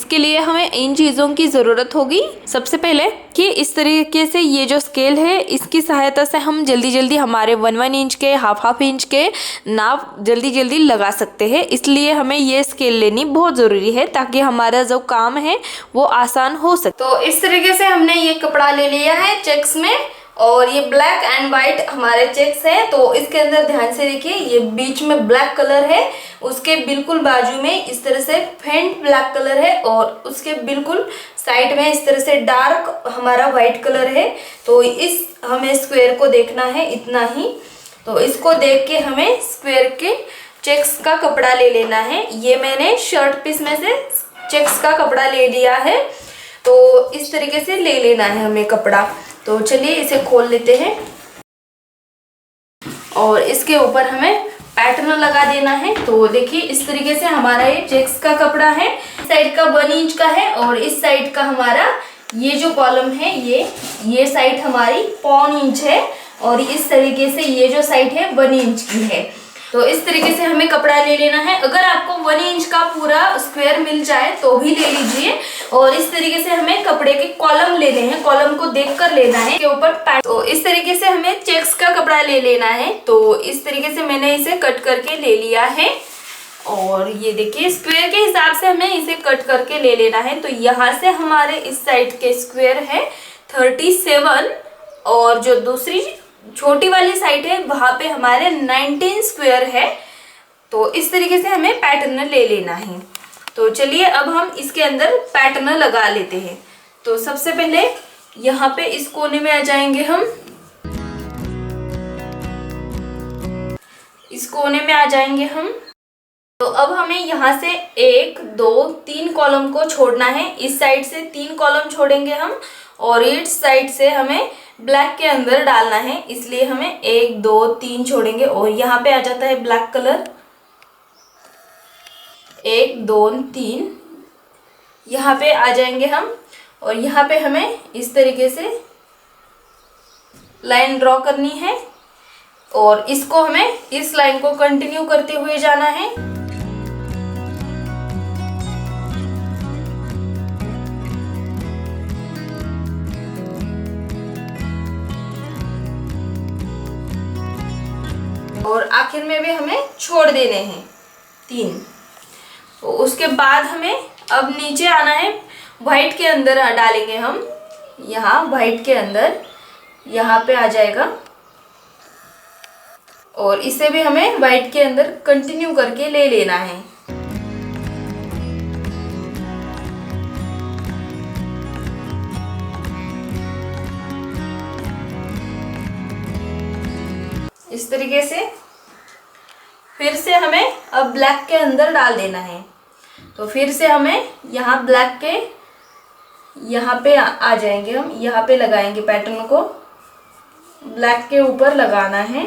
इसके लिए हमें इन चीज़ों की ज़रूरत होगी। सबसे पहले कि इस तरीके से ये जो स्केल है इसकी सहायता से हम जल्दी जल्दी हमारे 1 इंच के हाफ इंच के नाप जल्दी जल्दी लगा सकते हैं। इसलिए हमें ये स्केल लेनी बहुत ज़रूरी है ताकि हमारा जो काम है वो आसान हो सके। तो इस तरीके से हमने ये कपड़ा ले लिया है चेक्स में, और ये ब्लैक एंड वाइट हमारे चेक्स है। तो इसके अंदर ध्यान से देखिए, ये बीच में ब्लैक कलर है, उसके बिल्कुल बाजू में इस तरह से फेंट ब्लैक कलर है, और उसके बिल्कुल साइड में इस तरह से डार्क हमारा वाइट कलर है। तो इस हमें स्क्वायर को देखना है इतना ही। तो इसको देख के हमें स्क्वायर के चेक्स का कपड़ा ले लेना है। ये मैंने शर्ट पीस में से चेक्स का कपड़ा ले लिया है। तो इस तरीके से ले लेना है हमें कपड़ा। तो चलिए इसे खोल लेते हैं, और इसके ऊपर हमें पैटर्न लगा देना है। तो देखिए इस तरीके से हमारा ये चेक्स का कपड़ा है। इस साइड का 1 इंच का है, और इस साइड का हमारा ये जो कॉलम है ये साइड हमारी 1.25 इंच है, और इस तरीके से ये जो साइड है 1 इंच की है। तो इस तरीके से हमें कपड़ा ले लेना है। अगर आपको 1 इंच का पूरा स्क्वायर मिल जाए तो भी ले लीजिए। और इस तरीके से हमें कपड़े के कॉलम लेने हैं, कॉलम को देखकर लेना है के ऊपर। तो इस तरीके से हमें चेक्स का कपड़ा ले लेना है। तो इस तरीके से मैंने इसे कट करके ले लिया है, और ये देखिए स्क्वायर के हिसाब से हमें इसे कट करके ले लेना है। तो यहाँ से हमारे इस साइड के स्क्वायर है 37, और जो दूसरी छोटी वाली साइड है वहां पे हमारे 19 स्क्वायर है। तो इस तरीके से हमें पैटर्न ले लेना है। तो चलिए अब हम इसके अंदर पैटर्न लगा लेते हैं। तो सबसे पहले यहाँ पे इस कोने में आ जाएंगे हम, इस कोने में आ जाएंगे हम। तो अब हमें यहाँ से 1 2 3 कॉलम को छोड़ना है। इस साइड से 3 कॉलम छोड़ेंगे हम, और इस साइड से हमें ब्लैक के अंदर डालना है, इसलिए हमें 1 2 3 छोड़ेंगे। और यहाँ पे आ जाता है ब्लैक कलर, 1 2 3 यहाँ पे आ जाएंगे हम। और यहाँ पे हमें इस तरीके से लाइन ड्रॉ करनी है, और इसको हमें इस लाइन को कंटिन्यू करते हुए जाना है। और आखिर में भी हमें छोड़ देने हैं 3। तो उसके बाद हमें अब नीचे आना है, व्हाइट के अंदर डालेंगे हम। यहाँ व्हाइट के अंदर यहाँ पे आ जाएगा, और इसे भी हमें व्हाइट के अंदर कंटिन्यू करके ले लेना है। इस तरीके से फिर से हमें अब ब्लैक के अंदर डाल देना है। तो फिर से हमें यहाँ ब्लैक के यहाँ पे आ जाएंगे हम, यहाँ पे लगाएंगे पैटर्न को, ब्लैक के ऊपर लगाना है।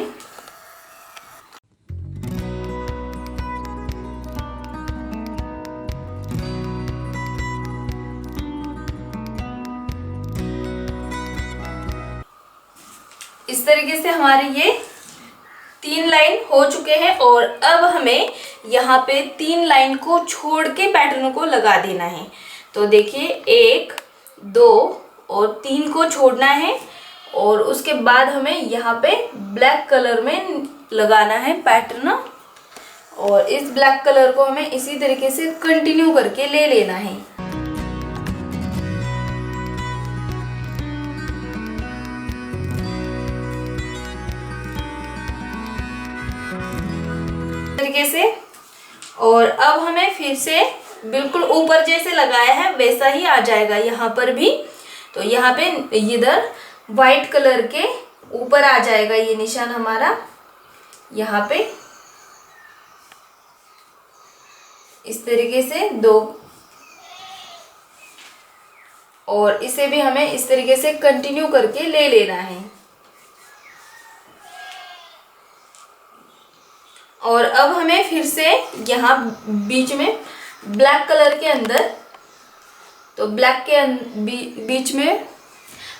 इस तरीके से हमारे ये 3 लाइन हो चुके हैं, और अब हमें यहाँ पे 3 लाइन को छोड़ के पैटर्न को लगा देना है। तो देखिए 1 2 और 3 को छोड़ना है, और उसके बाद हमें यहाँ पे ब्लैक कलर में लगाना है पैटर्न, और इस ब्लैक कलर को हमें इसी तरीके से कंटिन्यू करके ले लेना है। तरीके से। और अब हमें फिर से बिल्कुल ऊपर जैसे लगाया है वैसा ही आ जाएगा यहाँ पर भी। तो यहाँ पे इधर वाइट कलर के ऊपर आ जाएगा ये निशान हमारा, यहाँ पे इस तरीके से 2, और इसे भी हमें इस तरीके से कंटिन्यू करके ले लेना है। और अब हमें फिर से यहाँ बीच में ब्लैक कलर के अंदर, तो ब्लैक के बीच में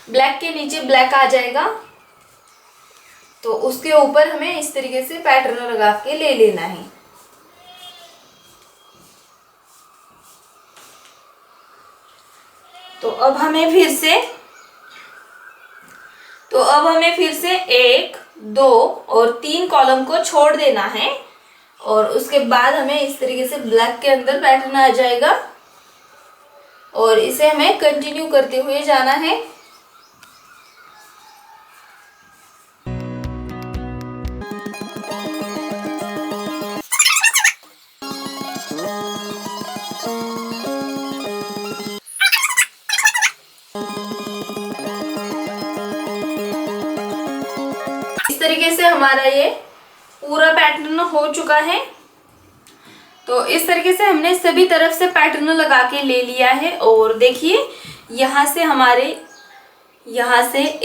ब्लैक के नीचे ब्लैक आ जाएगा, तो उसके ऊपर हमें इस तरीके से पैटर्न लगा के ले लेना है। अब हमें फिर से 1, 2 और 3 कॉलम को छोड़ देना है और उसके बाद हमें इस तरीके से ब्लैक के अंदर पैटर्न आ जाएगा और इसे हमें कंटिन्यू करते हुए जाना है। इस तरीके से हमारा ये पूरा पैटर्न हो चुका है। तो इस तरीके से हमने सभी तरफ से पैटर्न लगा के ले लिया है और देखिए यहाँ से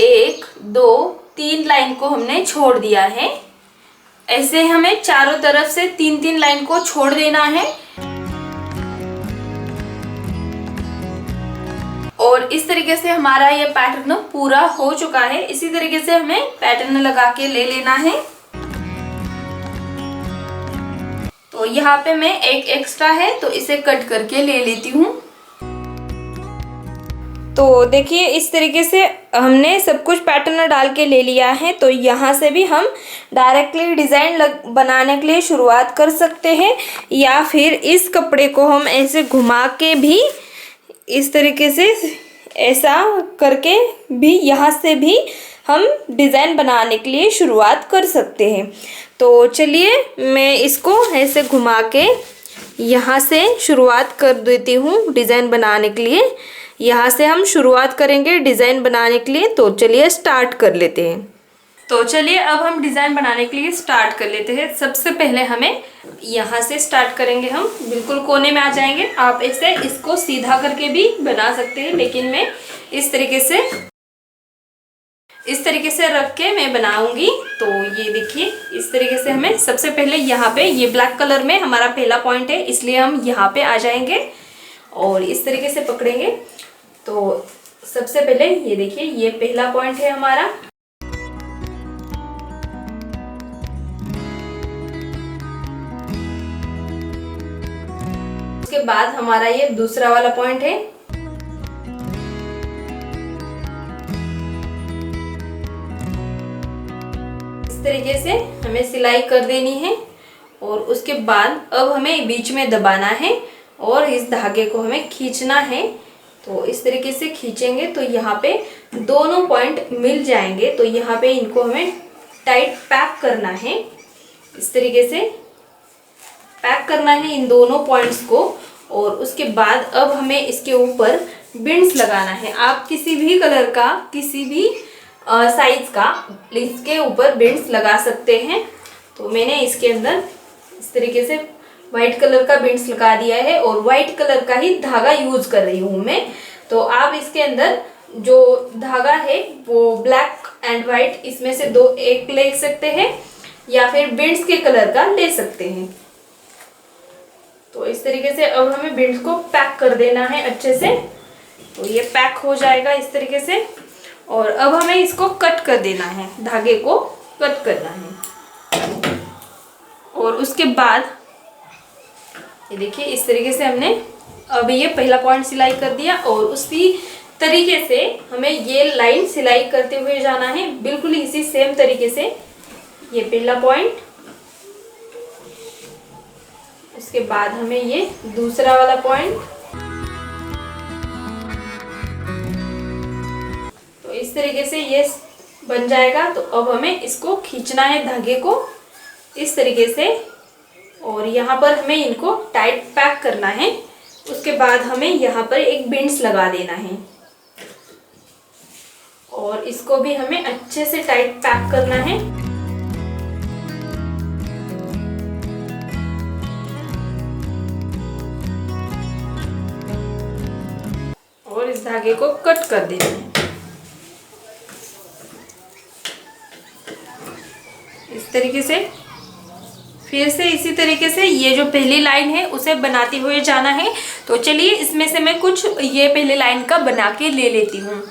1, 2, 3 लाइन को हमने छोड़ दिया है। ऐसे हमें चारों तरफ से 3-3 लाइन को छोड़ देना है और इस तरीके से हमारा ये पैटर्न पूरा हो चुका है। इसी तरीके से हमें पैटर्न लगा के ले लेना है। तो यहाँ पे मैं एक एक्स्ट्रा है तो इसे कट करके ले लेती हूँ। तो देखिए इस तरीके से हमने सब कुछ पैटर्न डाल के ले लिया है। तो यहाँ से भी हम डायरेक्टली डिज़ाइन बनाने के लिए शुरुआत कर सकते हैं या फिर इस कपड़े को हम ऐसे घुमा के भी इस तरीके से ऐसा करके भी यहाँ से भी हम डिज़ाइन बनाने के लिए शुरुआत कर सकते हैं। तो चलिए मैं इसको ऐसे घुमा के यहाँ से शुरुआत कर देती हूँ डिज़ाइन बनाने के लिए। यहाँ से हम शुरुआत करेंगे डिज़ाइन बनाने के लिए। तो चलिए स्टार्ट कर लेते हैं। तो चलिए अब हम डिज़ाइन बनाने के लिए स्टार्ट कर लेते हैं। सबसे पहले हमें यहाँ से स्टार्ट करेंगे, हम बिल्कुल कोने में आ जाएंगे। आप इसको सीधा करके भी बना सकते हैं लेकिन मैं इस तरीके से रख के मैं बनाऊंगी। तो ये देखिए इस तरीके से हमें सबसे पहले यहाँ पे ये ब्लैक कलर में हमारा पहला पॉइंट है इसलिए हम यहाँ पे आ जाएंगे और इस तरीके से पकड़ेंगे। तो सबसे पहले ये देखिए ये पहला पॉइंट है हमारा। उसके बाद हमारा ये दूसरा वाला पॉइंट है। इस तरीके से हमें सिलाई कर देनी है और उसके बाद अब हमें बीच में दबाना है और इस धागे को हमें खींचना है। तो इस तरीके से खींचेंगे तो यहाँ पे दोनों पॉइंट मिल जाएंगे। तो यहाँ पे इनको हमें टाइट पैक करना है। इस तरीके से पैक करना है इन दोनों पॉइंट्स को और उसके बाद अब हमें इसके ऊपर बिंड्स लगाना है। आप किसी भी कलर का किसी भी साइज का इसके ऊपर बिंड्स लगा सकते हैं। तो मैंने इसके अंदर इस तरीके से वाइट कलर का बिंड्स लगा दिया है और वाइट कलर का ही धागा यूज कर रही हूँ मैं। तो आप इसके अंदर जो धागा है वो ब्लैक एंड वाइट इसमें से एक ले सकते हैं या फिर बिंड्स के कलर का ले सकते हैं। तो इस तरीके से अब हमें बिंड्स को पैक कर देना है अच्छे से। तो ये पैक हो जाएगा इस तरीके से और अब हमें इसको कट कर देना है, धागे को कट करना है। और उसके बाद ये देखिए इस तरीके से हमने अब ये पहला पॉइंट सिलाई कर दिया और उसी तरीके से हमें ये लाइन सिलाई करते हुए जाना है बिल्कुल इसी सेम तरीके से। ये पहला पॉइंट, उसके बाद हमें ये दूसरा वाला पॉइंट। तो इस तरीके से ये बन जाएगा। तो अब हमें इसको खींचना है धागे को इस तरीके से और यहाँ पर हमें इनको टाइट पैक करना है। उसके बाद हमें यहाँ पर एक बिंड्स लगा देना है और इसको भी हमें अच्छे से टाइट पैक करना है। और इस धागे को कट कर देना है इस तरीके से। फिर से इसी तरीके से ये जो पहली लाइन है उसे बनाते हुए जाना है। तो चलिए इसमें से मैं कुछ ये पहली लाइन का बना के ले लेती हूँ।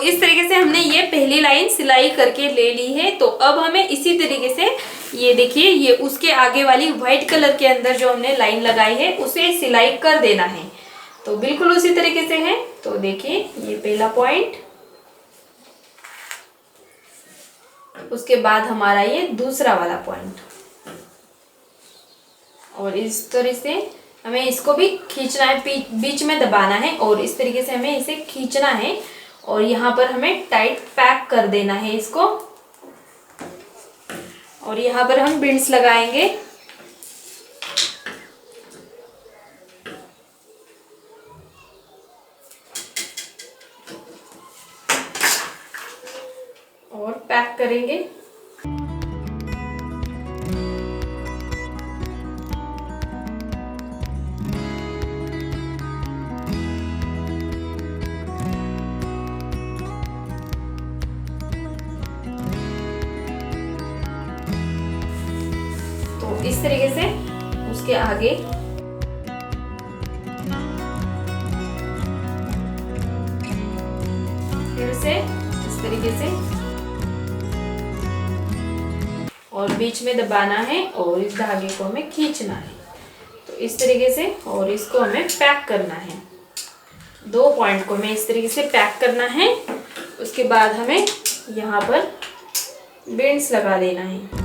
इस तरीके से हमने ये पहली लाइन सिलाई करके ले ली है। तो अब हमें इसी तरीके से ये देखिए, ये उसके आगे वाली व्हाइट कलर के अंदर जो हमने लाइन लगाई है उसे सिलाई कर देना है। तो बिल्कुल उसी तरीके से है। तो देखिए ये पहला पॉइंट, उसके बाद हमारा ये दूसरा वाला पॉइंट, और इस तरह से हमें इसको भी खींचना है, बीच में दबाना है और इस तरीके से हमें इसे खींचना है और यहाँ पर हमें टाइट पैक कर देना है इसको। और यहाँ पर हम बिंड्स लगाएंगे। और पैक करेंगे। तो इस तरीके से उसके आगे फिर से इस तरीके से और बीच में दबाना है और इस धागे को हमें खींचना है। तो इस तरीके से, और इसको हमें पैक करना है। 2 पॉइंट को हमें इस तरीके से पैक करना है। उसके बाद हमें यहाँ पर बेंड्स लगा देना है।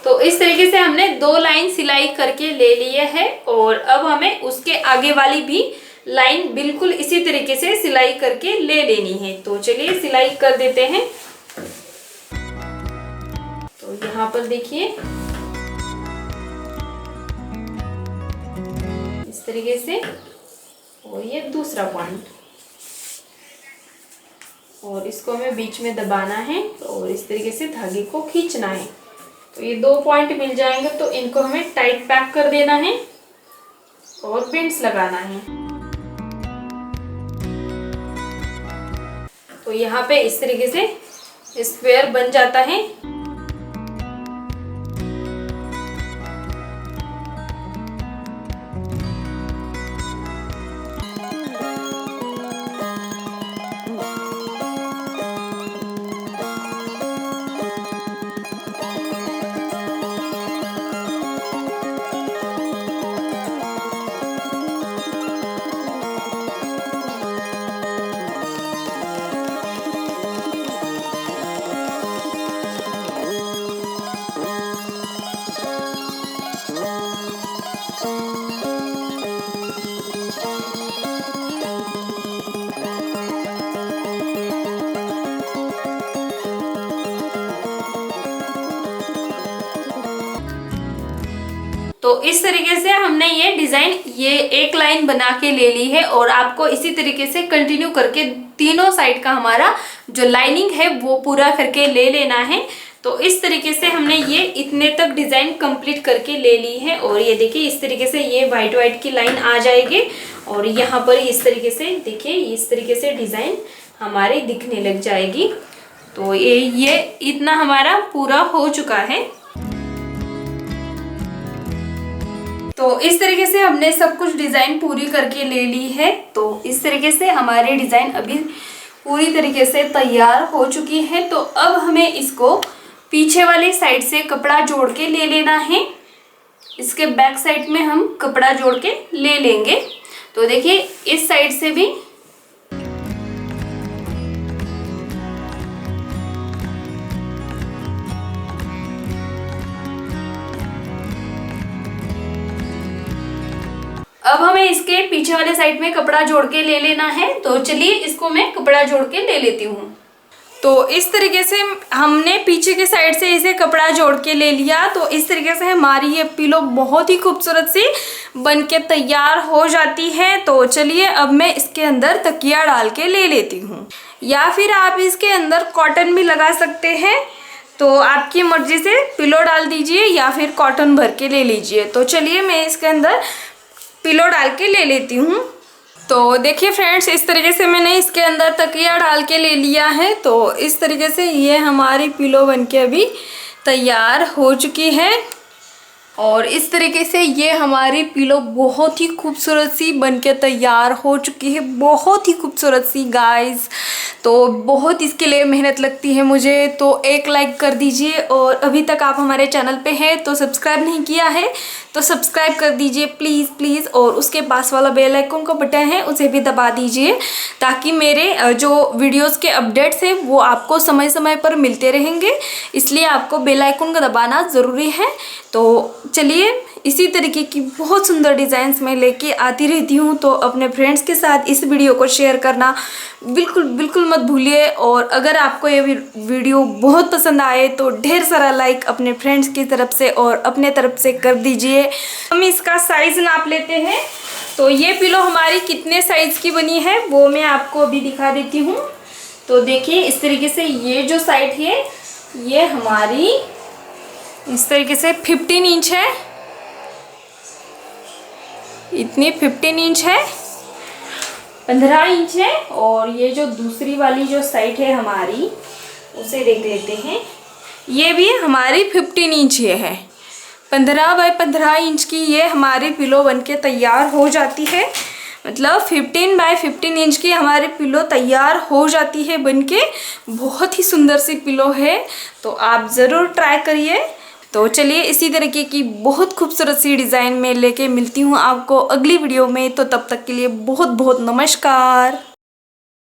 तो इस तरीके से हमने 2 लाइन सिलाई करके ले लिए है और अब हमें उसके आगे वाली भी लाइन बिल्कुल इसी तरीके से सिलाई करके ले लेनी है। तो चलिए सिलाई कर देते हैं। तो यहाँ पर देखिए इस तरीके से, और ये दूसरा पॉइंट, और इसको हमें बीच में दबाना है और इस तरीके से धागे को खींचना है। तो ये 2 पॉइंट मिल जाएंगे। तो इनको हमें टाइट पैक कर देना है और पिन्स लगाना है। तो यहाँ पे इस तरीके से स्क्वायर बन जाता है। तो इस तरीके से हमने ये डिजाइन, ये एक लाइन बना के ले ली है और आपको इसी तरीके से कंटिन्यू करके तीनों साइड का हमारा जो लाइनिंग है वो पूरा करके ले लेना है। तो इस तरीके से हमने ये इतने तक डिजाइन कंप्लीट करके ले ली है। और ये देखिए इस तरीके से ये वाइट वाइट की लाइन आ जाएगी और यहाँ पर इस तरीके से देखिए, इस तरीके से डिजाइन हमारी दिखने लग जाएगी। तो ये इतना हमारा पूरा हो चुका है। तो इस तरीके से हमने सब कुछ डिजाइन पूरी करके ले ली है। तो इस तरीके से हमारी डिजाइन अभी पूरी तरीके से तैयार हो चुकी है। तो अब हमें इसको पीछे वाली साइड से कपड़ा जोड़ के ले लेना है। इसके बैक साइड में हम कपड़ा जोड़ के ले लेंगे। तो देखिए इस साइड से भी अब हमें इसके पीछे वाले साइड में कपड़ा जोड़ के ले लेना है। तो चलिए इसको मैं कपड़ा जोड़ के ले लेती हूँ। तो इस तरीके से हमने पीछे के साइड से इसे कपड़ा जोड़ के ले लिया। तो इस तरीके से हमारी ये पिलो बहुत ही खूबसूरत सी बन के तैयार हो जाती है। तो चलिए अब मैं इसके अंदर तकिया डाल के ले लेती हूँ, या फिर आप इसके अंदर कॉटन भी लगा सकते हैं। तो आपकी मर्जी से पिलो डाल दीजिए या फिर कॉटन भर के ले लीजिए। तो चलिए मैं इसके अंदर पिलो डाल के ले लेती हूँ। तो देखिए फ्रेंड्स, इस तरीके से मैंने इसके अंदर तकिया डाल के ले लिया है। तो इस तरीके से ये हमारी पिलो बनके अभी तैयार हो चुकी है। और इस तरीके से ये हमारी पिलो बहुत ही खूबसूरत सी बनके तैयार हो चुकी है, बहुत ही खूबसूरत सी गाइस। तो बहुत इसके लिए मेहनत लगती है मुझे। तो एक लाइक कर दीजिए, और अभी तक आप हमारे चैनल पे हैं तो सब्सक्राइब नहीं किया है तो सब्सक्राइब कर दीजिए प्लीज़ प्लीज़। और उसके पास वाला बेल आइकन का बटन है उसे भी दबा दीजिए, ताकि मेरे जो वीडियोस के अपडेट्स हैं वो आपको समय समय पर मिलते रहेंगे। इसलिए आपको बेल आइकन का दबाना ज़रूरी है। तो चलिए इसी तरीके की बहुत सुंदर डिज़ाइंस मैं लेके आती रहती हूँ। तो अपने फ्रेंड्स के साथ इस वीडियो को शेयर करना बिल्कुल बिल्कुल मत भूलिए। और अगर आपको ये वीडियो बहुत पसंद आए तो ढेर सारा लाइक अपने फ्रेंड्स की तरफ से और अपने तरफ से कर दीजिए। हम इसका साइज़ नाप लेते हैं। तो ये पिलो हमारी कितने साइज़ की बनी है वो मैं आपको अभी दिखा देती हूँ। तो देखिए इस तरीके से ये जो साइड है ये हमारी इस तरीके से 15 इंच है, इतनी 15 इंच है, 15 इंच है। और ये जो दूसरी वाली जो साइड है हमारी उसे देख लेते हैं, ये भी हमारी 15 इंच ये है। 15 बाय 15 इंच की ये हमारी पिलो बनके तैयार हो जाती है। मतलब 15 बाय 15 इंच की हमारी पिलो तैयार हो जाती है बनके। बहुत ही सुंदर सी पिलो है, तो आप ज़रूर ट्राई करिए। तो चलिए इसी तरीके की बहुत खूबसूरत सी डिज़ाइन में लेके मिलती हूँ आपको अगली वीडियो में। तो तब तक के लिए बहुत बहुत नमस्कार।